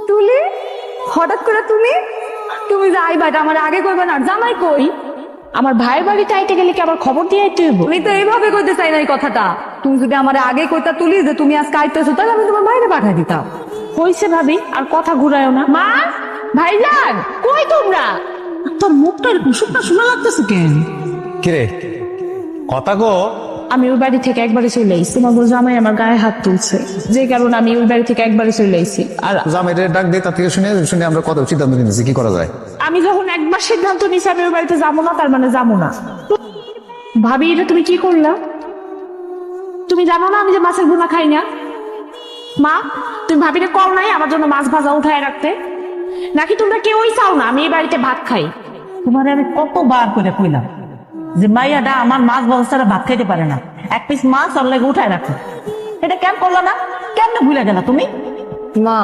তুলি, হঠাৎ করে তুমি তুমি যাইবা, এটা আমার আগে কইবা না। জামাই কই? আমার ভাইয়ের বাড়িতে আইতে গেলে কি আবার খবর দিয়ে আইতে হইব? আমি তো এইভাবে কইতে চাই না এই কথাটা। তুমি যদি আমার আগে কইতা তুলি যে তুমি আজকে আইতেছো, তাহলে আমি তোমার বাইরে পাঠাই দিতাম। হইছে ভাবি, আর কথা ঘুরায়ও না। মা, ভাইজান, কই তোমরা? তোর মুখটা এরকম শুকনা শোনা লাগতেছে কেন? কিরে কথা গো? আমি ওই বাড়ি থেকে একবারে চলে আইছি। তোমার জামাই আমার গায়ে হাত তুলছে, যে কারণে আমি ওই বাড়ি থেকে একবারে চলে আইছি। আর জামাইরে ডাক দিয়ে তার থেকে শুনে শুনে আমরা কত সিদ্ধান্ত নিতেছি কি করা যায়। আমি যখন একবার সিদ্ধান্ত নিছি আমি ওই বাড়িতে যাবো না, তার মানে যাবো না। ভাবি, এটা তুমি কি করলা? তুমি জানো না আমি যে মাছের ভুনা খাই না? মা, তুমি ভাবিরে কল নাই আমার জন্য মাছ ভাজা উঠায় রাখতে? নাকি তোমরা কেউই চাও না আমি এই বাড়িতে ভাত খাই? তোমার আমি কতবার করে কইলাম যে মাইয়াটা আমার মাছ ব্যবস্থাটা ভাত খাইতে পারে না, এক পিস মাছ ওর লাগে উঠায় রাখো। এটা কেন করলো না? কেমনে ভুলে গেলা তুমি? মা,